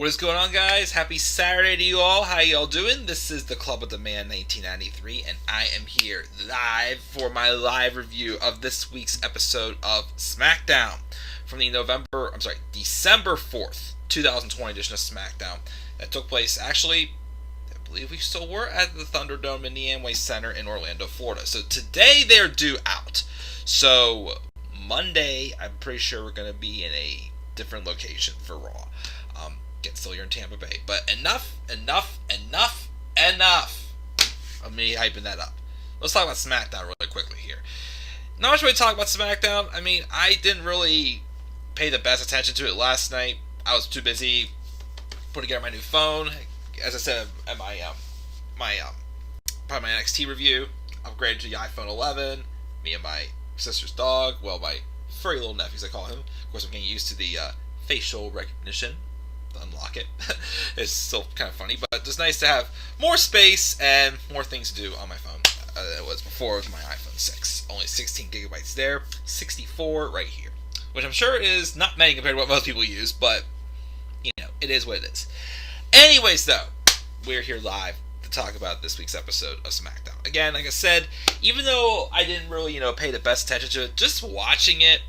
What is going on, guys? Happy Saturday to you all. How y'all doing? This is the Club of the Man 1993, and I am here live for my live review of this week's episode of Smackdown from the December 4th, 2020 edition of Smackdown that took place, actually, I believe we still were at the ThunderDome in the Amway Center in Orlando, Florida. So today they're due out. So Monday, I'm pretty sure we're going to be in a different location for Raw. Still here in Tampa Bay. But enough of me hyping that up. Let's talk about SmackDown really quickly here. Not much really talk about SmackDown. I mean, I didn't really pay the best attention to it last night. I was too busy putting together my new phone. As I said at my NXT review, upgraded to the iPhone 11. Me and my sister's dog, well, my furry little nephews, I call him. Of course, I'm getting used to the facial recognition. Unlock it. It's still kind of funny, but it's nice to have more space and more things to do on my phone than it was before with my iPhone 6. Only 16 gigabytes there, 64 right here, which I'm sure is not many compared to what most people use, but you know, it is what it is. Anyways, though, we're here live to talk about this week's episode of SmackDown. Again, like I said, even though I didn't really, pay the best attention to it, just watching it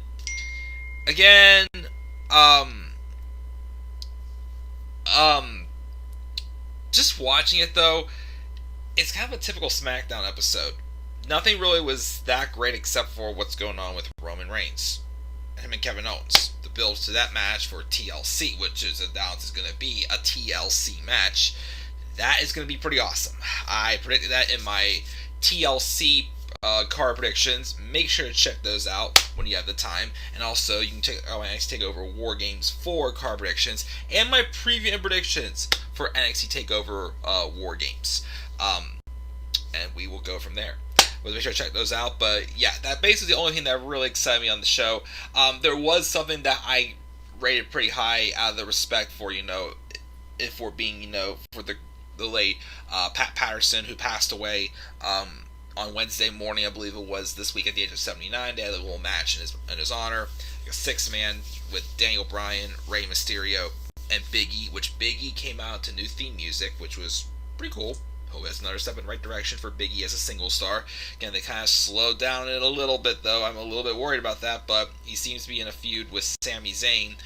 again, just watching it though, it's kind of a typical SmackDown episode. Nothing really was that great except for what's going on with Roman Reigns, him and Kevin Owens. The build to that match for TLC, which is announced is going to be a TLC match. That is going to be pretty awesome. I predicted that in my TLC card predictions. Make sure to check those out when you have the time, and also you can take my NXT TakeOver War Games 4 card predictions and my preview and predictions for NXT TakeOver War Games, and we will go from there. But make sure to check those out. But yeah, that basically the only thing that really excited me on the show. There was something that I rated pretty high out of the respect for if we're being for the late Pat Patterson, who passed away on Wednesday morning, I believe it was, this week at the age of 79. They had a little match in his honor, like a 6-man with Daniel Bryan, Rey Mysterio, and Big E, which Big E came out to new theme music, which was pretty cool. Hope that's another step in the right direction for Big E as a single star. Again, they kind of slowed down it a little bit, though. I'm a little bit worried about that, but he seems to be in a feud with Sami Zayn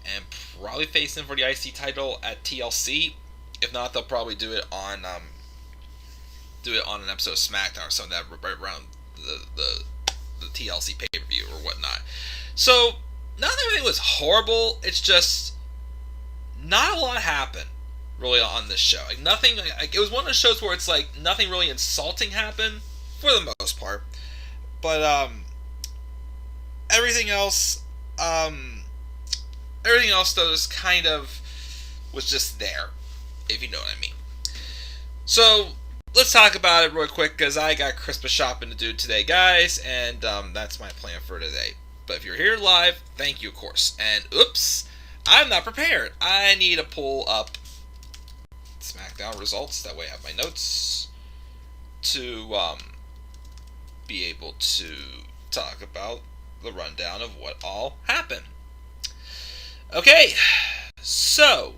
and probably facing for the IC title at TLC. If not, they'll probably do it on an episode of SmackDown or something that right around the TLC pay-per-view or whatnot. So, not that everything was horrible, it's just not a lot happened really on this show. Like nothing, it was one of those shows where it's like nothing really insulting happened for the most part, but everything else though is kind of was just there, if you know what I mean. So let's talk about it real quick, because I got Christmas shopping to do today, guys, and that's my plan for today. But if you're here live, thank you, of course. And oops, I'm not prepared. I need to pull up SmackDown results. That way I have my notes to be able to talk about the rundown of what all happened. Okay, so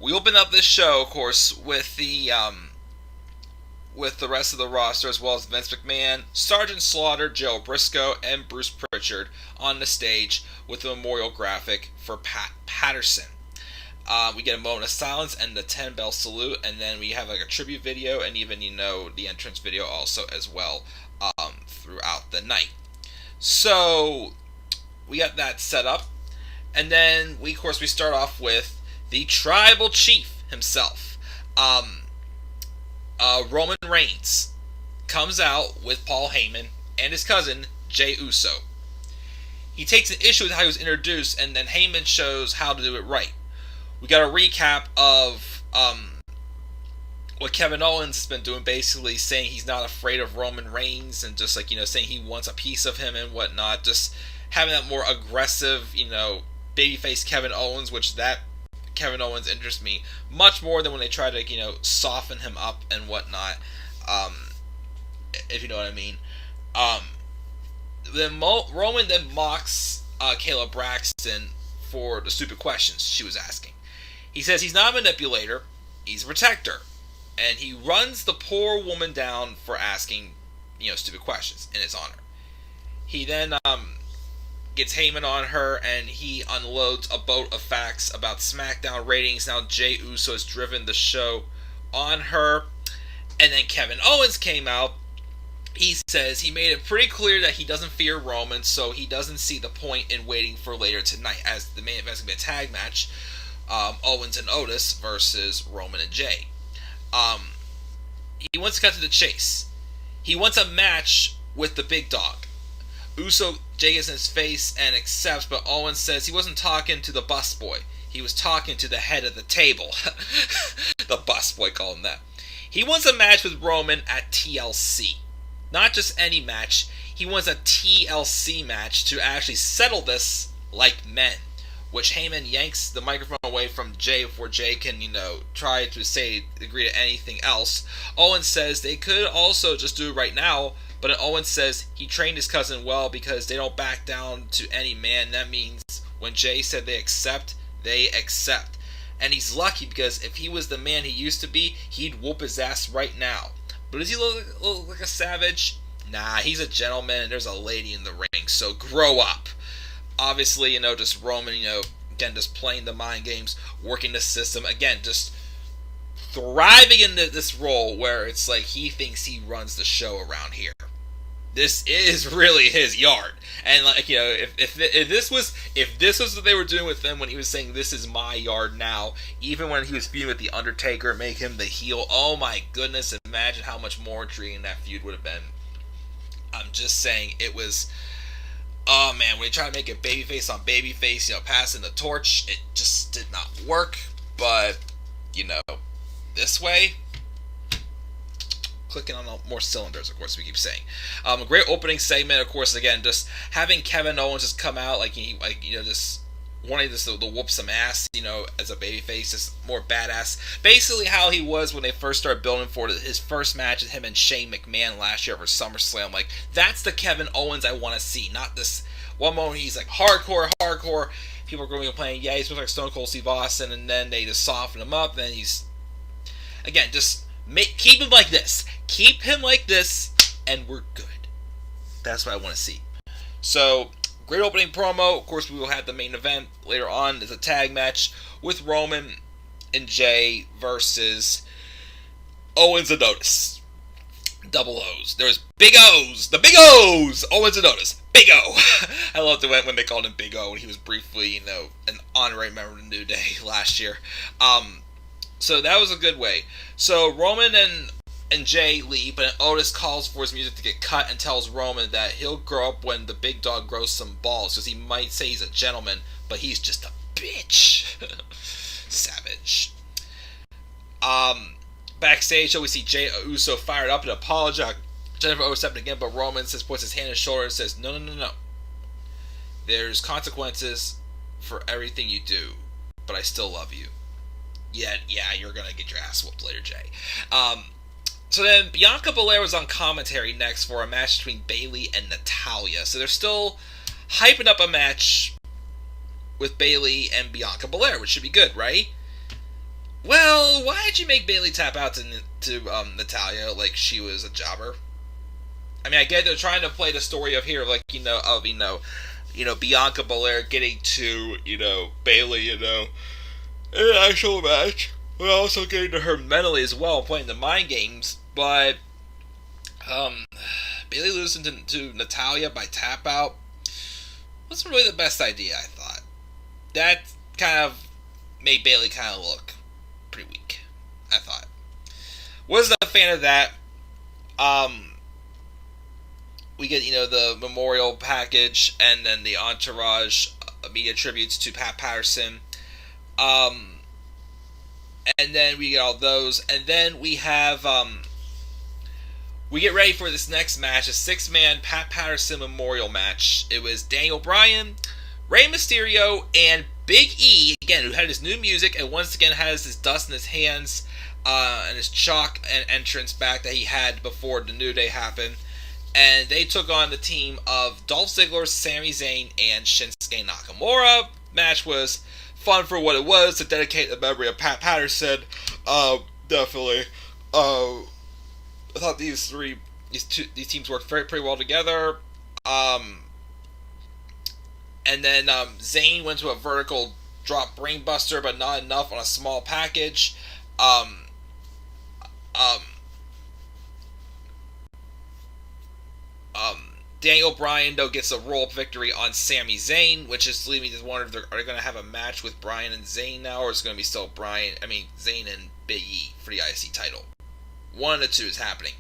we open up this show, of course, with the rest of the roster, as well as Vince McMahon, Sergeant Slaughter, Joe Briscoe, and Bruce Pritchard on the stage with the memorial graphic for Pat Patterson. We get a moment of silence and the 10-bell salute, and then we have like a tribute video and even the entrance video also as well throughout the night. So we got that set up, and then we start off with the Tribal Chief himself, Roman Reigns, comes out with Paul Heyman and his cousin, Jey Uso. He takes an issue with how he was introduced, and then Heyman shows how to do it right. We got a recap of what Kevin Owens has been doing, basically saying he's not afraid of Roman Reigns, and just saying he wants a piece of him and whatnot. Just having that more aggressive, babyface Kevin Owens, which that Kevin Owens interests me much more than when they try to, soften him up and whatnot, if you know what I mean. Then Roman then mocks Kayla Braxton for the stupid questions she was asking. He says he's not a manipulator, he's a protector. And he runs the poor woman down for asking, stupid questions in his honor. He then gets Heyman on her, and he unloads a boat of facts about SmackDown ratings. Now Jey Uso has driven the show on her. And then Kevin Owens came out. He says he made it pretty clear that he doesn't fear Roman, so he doesn't see the point in waiting for later tonight, as the main event is going to be a tag match. Owens and Otis versus Roman and Jey. He wants to cut to the chase. He wants a match with the big dog. Jey gets in his face and accepts, but Owens says he wasn't talking to the busboy. He was talking to the head of the table. The busboy called him that. He wants a match with Roman at TLC. Not just any match. He wants a TLC match to actually settle this like men. Which Heyman yanks the microphone away from Jey before Jey can, try to agree to anything else. Owens says they could also just do it right now, but then Owens says he trained his cousin well because they don't back down to any man. That means when Jey said they accept, they accept. And he's lucky because if he was the man he used to be, he'd whoop his ass right now. But does he look like a savage? Nah, he's a gentleman and there's a lady in the ring, so grow up. Obviously, just Roman, again, just playing the mind games, working the system. Again, just thriving in this role where it's like he thinks he runs the show around here. This is really his yard. And, if this was what they were doing with him when he was saying, this is my yard now, even when he was feuding with The Undertaker, make him the heel, oh my goodness, imagine how much more intriguing that feud would have been. I'm just saying, it was... Oh man, when they try to make it babyface on babyface, passing the torch, it just did not work. But, this way, clicking on more cylinders, of course, we keep saying. A great opening segment, of course, again, just having Kevin Owens just come out, just wanting to whoop some ass, as a babyface, just more badass. Basically how he was when they first started building for his first match with him and Shane McMahon last year for SummerSlam. That's the Kevin Owens I want to see, not this one moment he's like hardcore. People are going to be complaining, yeah, he's like Stone Cold Steve Austin, and then they just soften him up, and he's, again, just keep him like this. Keep him like this, and we're good. That's what I want to see. So, great opening promo. Of course, we will have the main event later on. It's a tag match with Roman and Jey versus Owens and Otis. Double O's. There's Big O's. The Big O's. Owens and Otis. Big O. I loved it when they called him Big O when he was briefly, an honorary member of the New Day last year. So that was a good way. So Roman and Jey leave, but Otis calls for his music to get cut and tells Roman that he'll grow up when the big dog grows some balls, because he might say he's a gentleman, but he's just a bitch. Savage. Backstage, we see Jey Uso fired up and apologize. Jennifer Otis stepping again, but Roman puts his hand on his shoulder and says, no. There's consequences for everything you do, but I still love you. Yeah, you're gonna get your ass whooped later, Jey. So then Bianca Belair was on commentary next for a match between Bayley and Natalya. So they're still hyping up a match with Bayley and Bianca Belair, which should be good, right? Well, why did you make Bayley tap out to Natalya like she was a jobber? I mean, I get they're trying to play the story of here, Bianca Belair getting to, Bayley, in an actual match. We're also getting to her mentally as well, playing the mind games. But Bayley losing to Natalya by tap out wasn't really the best idea, I thought. That kind of made Bayley kind of look pretty weak, I thought. Wasn't a fan of that. We get, the memorial package and then the entourage media tributes to Pat Patterson. And then we get all those. And then we have, we get ready for this next match, a 6-man Pat Patterson memorial match. It was Daniel Bryan, Rey Mysterio, and Big E, again, who had his new music and once again has his dust in his hands and his chalk and entrance back that he had before the New Day happened. And they took on the team of Dolph Ziggler, Sami Zayn, and Shinsuke Nakamura. Match was fun for what it was, to dedicate the memory of Pat Patterson. Definitely. I thought these teams worked pretty well together. And then Zayn went to a vertical drop brainbuster, but not enough on a small package. Daniel Bryan, though, gets a roll-up victory on Sami Zayn, which is leading me to wonder if are they going to have a match with Bryan and Zayn now, or is it going to be still Zayn and Big E for the IC title? One of the two is happening.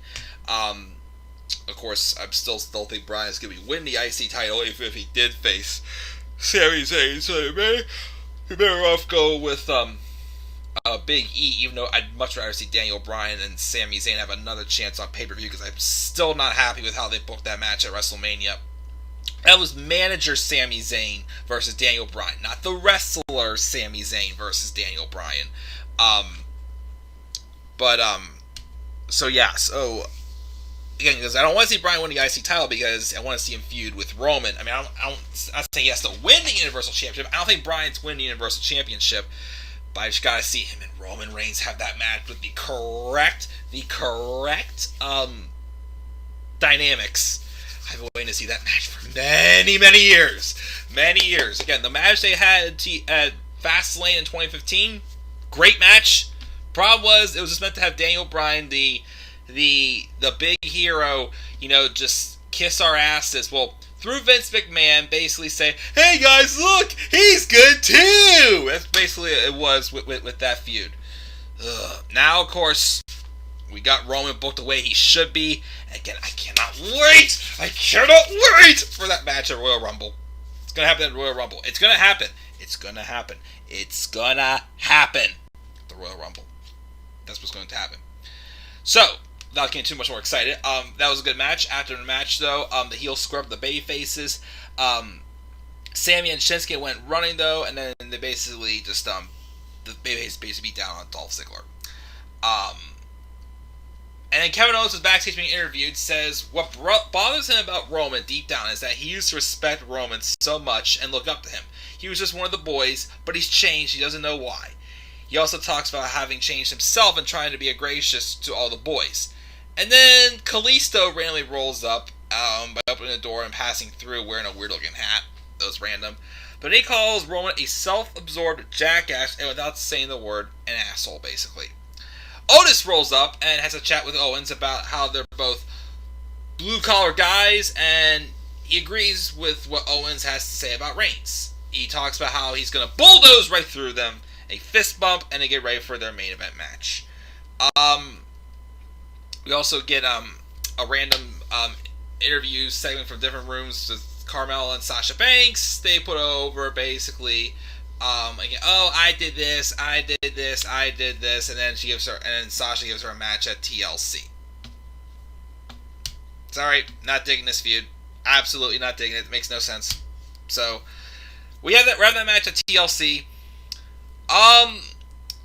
Of course, I still think Bryan's going to be winning the IC title if he did face Sami Zayn, so he better off go with Big E, even though I'd much rather see Daniel Bryan and Sami Zayn have another chance on pay-per-view, because I'm still not happy with how they booked that match at WrestleMania. That was manager Sami Zayn versus Daniel Bryan, not the wrestler Sami Zayn versus Daniel Bryan. So again, because I don't want to see Bryan win the IC title, because I want to see him feud with Roman. I mean, I'm not saying he has to win the Universal Championship. I don't think Bryan's winning the Universal Championship. But I just gotta see him and Roman Reigns have that match with the correct dynamics. I've been waiting to see that match for many years. Again, the match they had at Fastlane in 2015, great match. Problem was, it was just meant to have Daniel Bryan, the big hero, just kiss our asses. Well, through Vince McMahon, basically say, "Hey guys, look, he's good too." That's basically it was with that feud. Now, of course, we got Roman booked the way he should be. Again, I cannot wait for that match at Royal Rumble. It's gonna happen at Royal Rumble. It's gonna happen. At the Royal Rumble. That's what's going to happen. So, without getting too much more excited, that was a good match. After the match, though, the heel scrubbed the baby faces. Sammy and Shinsuke went running, though, and then they basically just the baby faces basically beat down on Dolph Ziggler. And then Kevin Owens was backstage being interviewed, says what bothers him about Roman deep down is that he used to respect Roman so much and look up to him. He was just one of the boys, but he's changed. He doesn't know why. He also talks about having changed himself and trying to be gracious to all the boys. And then Kalisto randomly rolls up by opening the door and passing through wearing a weird-looking hat. That was random. But he calls Roman a self-absorbed jackass, and without saying the word, an asshole, basically. Otis rolls up and has a chat with Owens about how they're both blue-collar guys, and he agrees with what Owens has to say about Reigns. He talks about how he's going to bulldoze right through them, a fist bump, and they get ready for their main event match. We also get a random interview segment from different rooms with Carmella and Sasha Banks. They put over basically, again, I did this, and then Sasha gives her a match at TLC. Sorry, not digging this feud. Absolutely not digging it. It makes no sense. So we're having that match at TLC.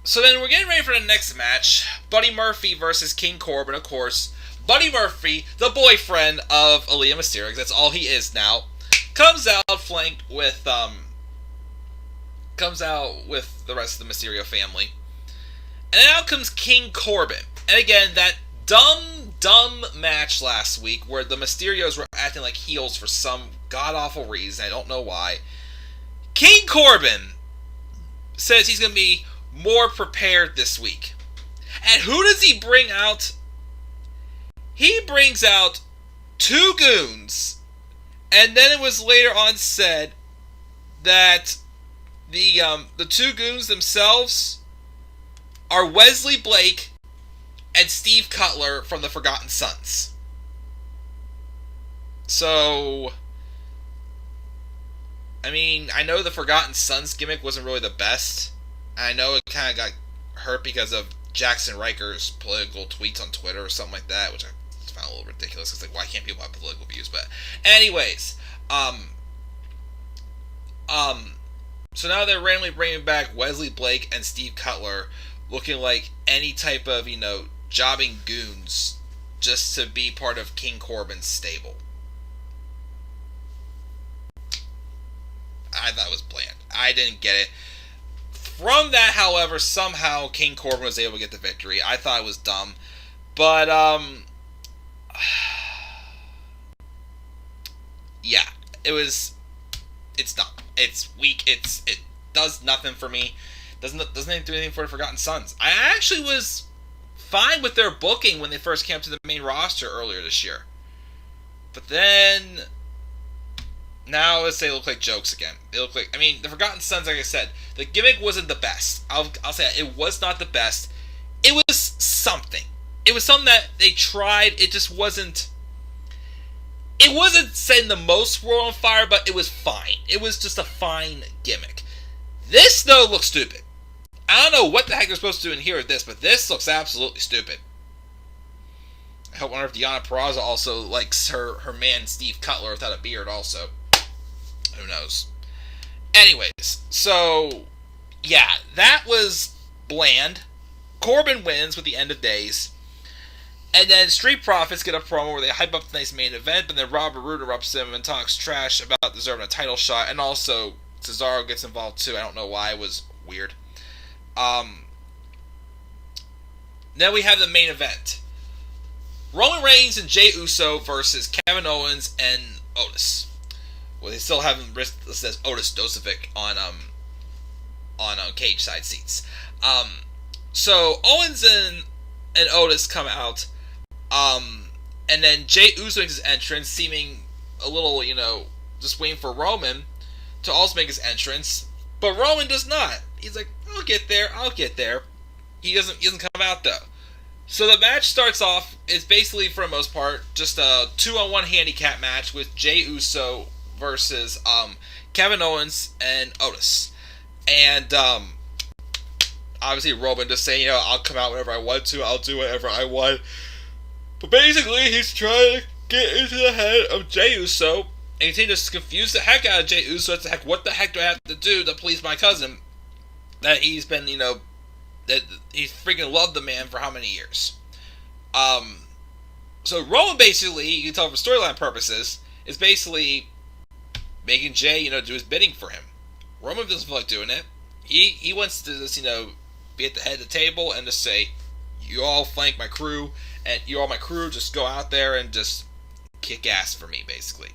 So then we're getting ready for the next match. Buddy Murphy versus King Corbin, of course. Buddy Murphy, the boyfriend of Aaliyah Mysterio, because that's all he is now, comes out flanked with the rest of the Mysterio family. And then out comes King Corbin. And again, that dumb match last week where the Mysterios were acting like heels for some god-awful reason. I don't know why. King Corbin says he's going to be more prepared this week. And who does he bring out? He brings out two goons. And then it was later on said that the two goons themselves are Wesley Blake and Steve Cutler from the Forgotten Sons. So, I mean, I know the Forgotten Sons gimmick wasn't really the best. I know it kind of got hurt because of Jackson Riker's political tweets on Twitter or something like that, which I found a little ridiculous. It's like, why can't people have political views? But anyways, so now they're randomly bringing back Wesley Blake and Steve Cutler, looking like any type of, jobbing goons, just to be part of King Corbin's stable. I thought it was bland. I didn't get it. From that, however, somehow King Corbin was able to get the victory. I thought it was dumb. But, yeah, it's dumb. It's weak. It does nothing for me. Doesn't do anything for the Forgotten Sons. I actually was fine with their booking when they first came up to the main roster earlier this year. But then, now they look like jokes again. They look like, the Forgotten Sons, like I said, the gimmick wasn't the best. I'll say that. It was not the best. It was something. It was something that they tried. It just wasn't. It wasn't setting the most world on fire, but it was fine. It was just a fine gimmick. This, though, looks stupid. I don't know what the heck they're supposed to do in here with this, but this looks absolutely stupid. I wonder if Deonna Purrazzo also likes her man Steve Cutler without a beard also. Who knows? Anyways, so, yeah, that was bland. Corbin wins with the end of days. And then Street Profits get a promo where they hype up the nice main event, but then Robert Roode erupts him and talks trash about deserving a title shot, and also Cesaro gets involved too. I don't know why. It was weird. Then we have the main event. Roman Reigns and Jey Uso versus Kevin Owens and Otis. Well, they still haven't listed as Otis Dozovic on cage side seats. So Owens and Otis come out, and then Jey Uso makes his entrance, seeming a little, just waiting for Roman to also make his entrance, but Roman does not. He's like, I'll get there. He doesn't come out though. So the match starts off, it's basically, for the most part, just a 2-on-1 handicap match with Jey Uso versus Kevin Owens and Otis. And obviously Roman just saying, I'll come out whenever I want to, I'll do whatever I want. But basically, he's trying to get into the head of Jey Uso, and he just confuse the heck out of Jey Uso. It's like, what the heck do I have to do to please my cousin? That he's been, that he's freaking loved the man for how many years? So Roman basically, you can tell for storyline purposes, is basically making Jey, do his bidding for him. Roman doesn't feel like doing it. He wants to just, be at the head of the table and just say, you all flank my crew, and you all my crew, just go out there and just kick ass for me, basically.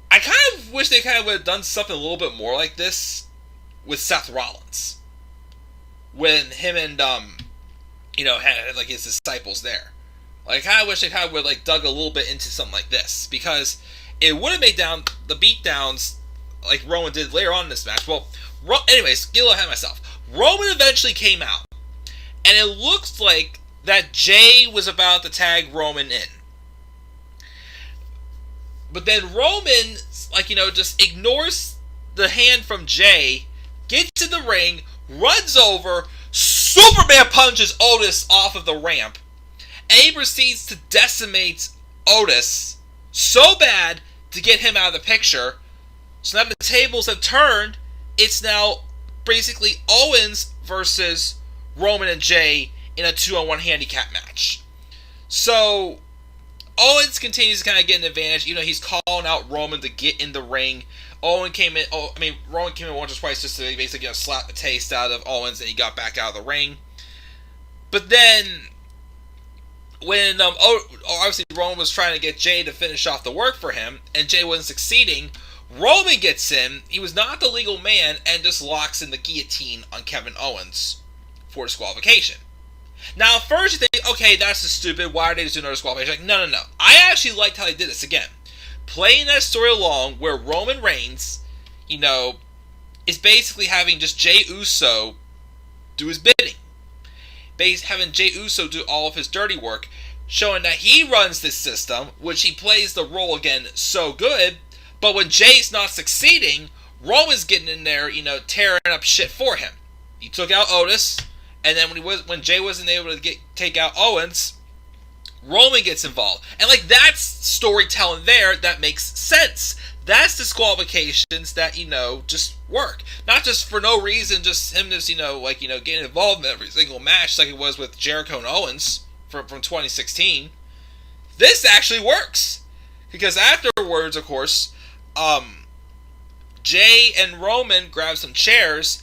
I kind of wish they kind of would have done something a little bit more like this with Seth Rollins. When him and, had, like, his disciples there. Like, I kind of wish they kind of would, like, dug a little bit into something like this. Because it would have made down the beatdowns like Roman did later on in this match. Well, anyways, get a little ahead of myself. Roman eventually came out. And it looks like that Jey was about to tag Roman in. But then Roman, just ignores the hand from Jey, gets in the ring, runs over, Superman punches Otis off of the ramp, and he proceeds to decimate Otis so bad to get him out of the picture. So now the tables have turned. It's now basically Owens versus Roman and Jey in a 2-on-1 handicap match. So Owens continues to kind of get an advantage. He's calling out Roman to get in the ring. Roman came in once or twice just to basically slap the taste out of Owens, and he got back out of the ring. But then, when obviously Roman was trying to get Jey to finish off the work for him, and Jey wasn't succeeding, Roman gets in. He was not the legal man, and just locks in the guillotine on Kevin Owens for disqualification. Now, first you think, okay, that's just stupid. Why are they just doing another disqualification? Like, no. I actually liked how they did this again. Playing that story along where Roman Reigns, is basically having just Jey Uso do his bidding. Having Jey Uso do all of his dirty work, showing that he runs this system, which he plays the role again so good, but when Jey's not succeeding, Roman's getting in there, tearing up shit for him. He took out Otis, and then when Jey wasn't able to take out Owens, Roman gets involved. And, that's storytelling there that makes sense. That's disqualifications that, just work. Not just for no reason, just him just, getting involved in every single match like it was with Jericho and Owens from 2016. This actually works. Because afterwards, of course, Jay and Roman grab some chairs,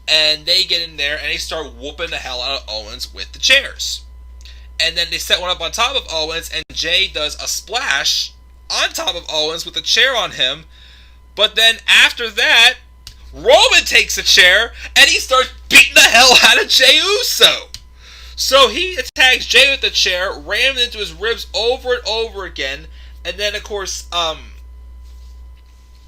and they get in there, and they start whooping the hell out of Owens with the chairs. And then they set one up on top of Owens, and Jay does a splash on top of Owens with a chair on him. But then after that, Roman takes a chair, and he starts beating the hell out of Jey Uso. So he attacks Jay with the chair, rams into his ribs over and over again, and then of course,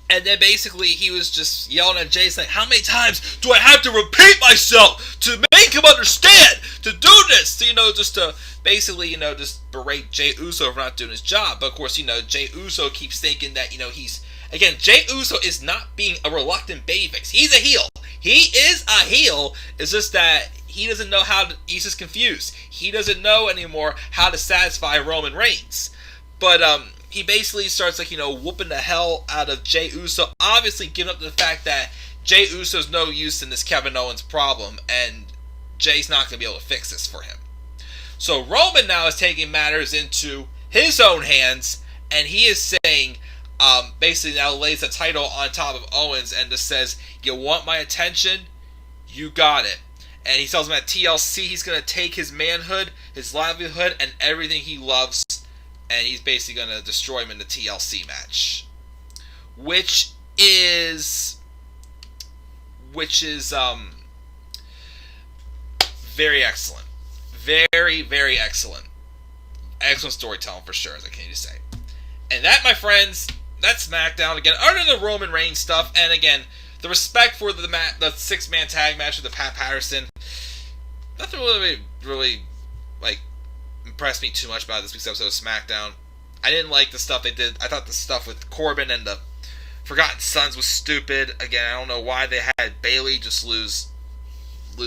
and then basically he was just yelling at Jay, saying, "How many times do I have to repeat myself to make him understand, to do this?" To, just to basically, just berate Jey Uso for not doing his job. But of course, Jey Uso keeps thinking that, he's, again, Jey Uso is not being a reluctant babyface. He's a heel. He is a heel. It's just that he doesn't know how to, he's just confused. He doesn't know anymore how to satisfy Roman Reigns. But, he basically starts, whooping the hell out of Jey Uso, obviously giving up to the fact that Jey Uso's no use in this Kevin Owens problem, and Jay's not going to be able to fix this for him. So Roman now is taking matters into his own hands, and he is saying, basically now lays the title on top of Owens and just says, "You want my attention? You got it." And he tells him at TLC he's going to take his manhood, his livelihood, and everything he loves, and he's basically going to destroy him in the TLC match. Which is very excellent. Very, very excellent. Excellent storytelling for sure, as I can say. And that, my friends, that's SmackDown. Again, other than the Roman Reigns stuff, and again, the respect for the six-man tag match with the Pat Patterson, nothing really impressed me too much about this week's episode of SmackDown. I didn't like the stuff they did. I thought the stuff with Corbin and the Forgotten Sons was stupid. Again, I don't know why they had Bayley just lose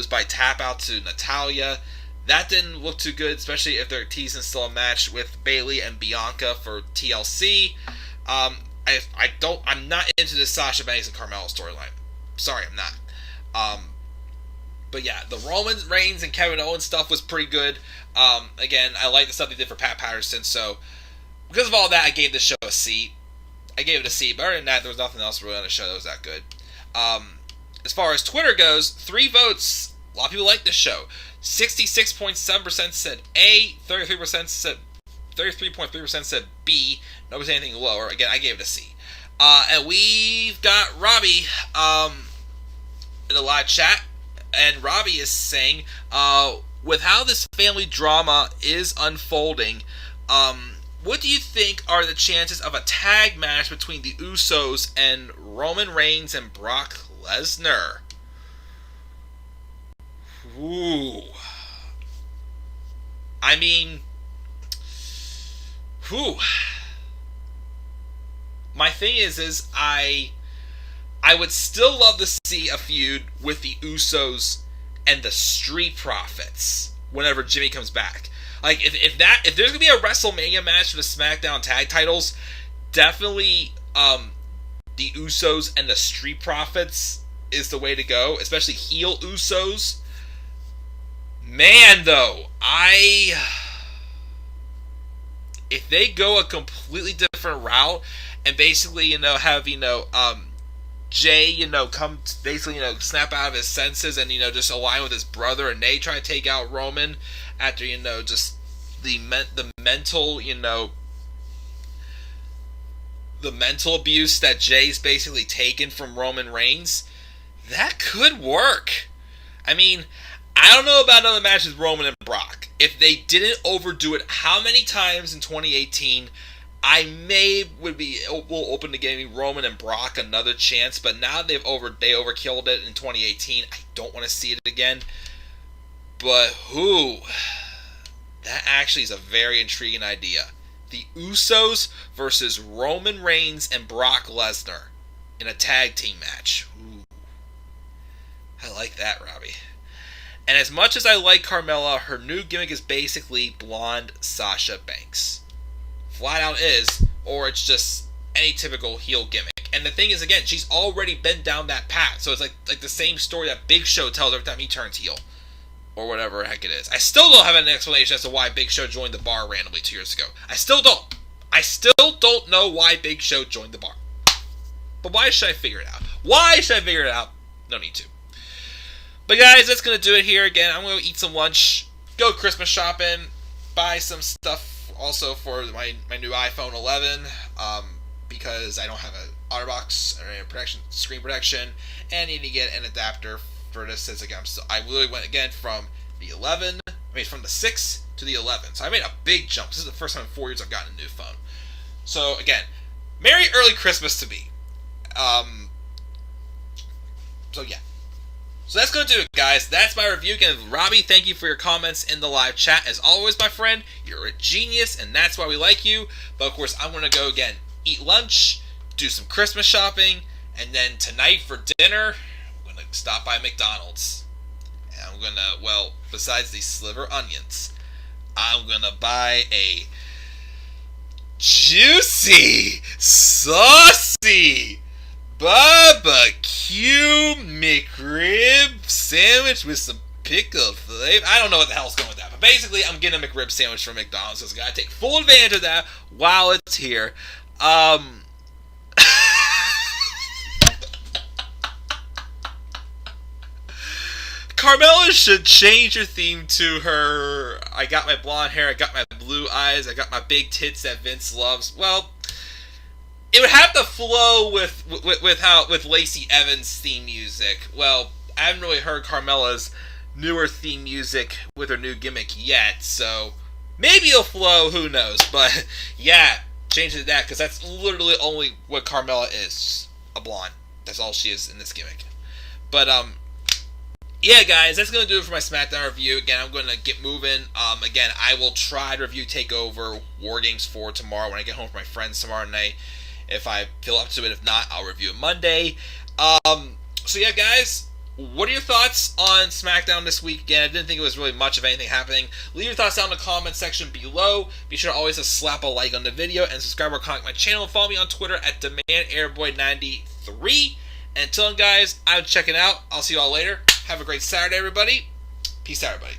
by tap out to Natalya. That didn't look too good, especially if they're teasing still a match with Bayley and Bianca for TLC. I'm not into this Sasha Banks and Carmella storyline. Sorry, I'm not. But yeah, the Roman Reigns and Kevin Owens stuff was pretty good. Again, I like the stuff they did for Pat Patterson, so because of all that, I gave this show a C. I gave it a C, but other than that, there was nothing else really on the show that was that good. As far as Twitter goes, 3 votes. A lot of people like this show. 66.7% said A, 33.3% said B. Nobody said anything lower. Again, I gave it a C. And we've got Robbie in the live chat, and Robbie is saying, with how this family drama is unfolding, what do you think are the chances of a tag match between the Usos and Roman Reigns and Brock Lesnar? Ooh. I mean, my thing is I would still love to see a feud with the Usos and the Street Profits whenever Jimmy comes back. Like, if there's gonna be a WrestleMania match for the SmackDown tag titles, definitely the Usos and the Street Profits is the way to go, especially heel Usos. Man, though, if they go a completely different route and basically, have, Jay, come basically, snap out of his senses and, just align with his brother, and they try to take out Roman after, just the mental, the mental abuse that Jay's basically taken from Roman Reigns, that could work. I mean, I don't know about another match with Roman and Brock. If they didn't overdo it, how many times in 2018 I will open to giving Roman and Brock another chance, but now they overkilled it in 2018. I don't want to see it again. But that actually is a very intriguing idea. The Usos versus Roman Reigns and Brock Lesnar in a tag team match. Ooh. I like that, Robbie. And as much as I like Carmella, her new gimmick is basically blonde Sasha Banks. Flat out is, or it's just any typical heel gimmick. And the thing is, again, she's already been down that path, so it's like the same story that Big Show tells every time he turns heel, or whatever the heck it is. I still don't have an explanation as to why Big Show joined the bar randomly 2 years ago. I still don't know why Big Show joined the bar. But why should I figure it out? Why should I figure it out? No need to. But guys, that's going to do it here. Again, I'm going to eat some lunch, go Christmas shopping, buy some stuff also for my new iPhone 11, because I don't have an OtterBox or any screen protection, and I need to get an adapter for this. As again, so I literally went again from the 6 to the 11. So I made a big jump. This is the first time in 4 years I've gotten a new phone. So again, Merry Early Christmas to me. So yeah. So that's going to do it, guys. That's my review. Again, Robbie, thank you for your comments in the live chat. As always, my friend, you're a genius, and that's why we like you. But, of course, I'm going to go, again, eat lunch, do some Christmas shopping, and then tonight for dinner, I'm going to stop by McDonald's. And I'm going to, well, besides these sliver onions, I'm going to buy a juicy, saucy barbecue McRib sandwich with some pickled flavor. I don't know what the hell's going with that, but basically I'm getting a McRib sandwich from McDonald's, so I gotta take full advantage of that while it's here. Carmella should change her theme to her I got my blonde hair, I got my blue eyes, I got my big tits that Vince loves. Well, it would have to flow with Lacey Evans' theme music. Well, I haven't really heard Carmella's newer theme music with her new gimmick yet, so maybe it'll flow, who knows. But yeah, change it to that, because that's literally only what Carmella is, a blonde. That's all she is in this gimmick. But yeah, guys, that's going to do it for my SmackDown review. Again, I'm going to get moving. Again, I will try to review TakeOver War Games 4 tomorrow when I get home from my friends tomorrow night. If I feel up to it. If not, I'll review it Monday. So yeah, guys, what are your thoughts on SmackDown this week? Again, I didn't think it was really much of anything happening. Leave your thoughts down in the comment section below. Be sure to always to slap a like on the video and subscribe or comment my channel. And follow me on Twitter at DemandAirboy93. And until then, guys, I'm checking out. I'll see you all later. Have a great Saturday, everybody. Peace out, everybody.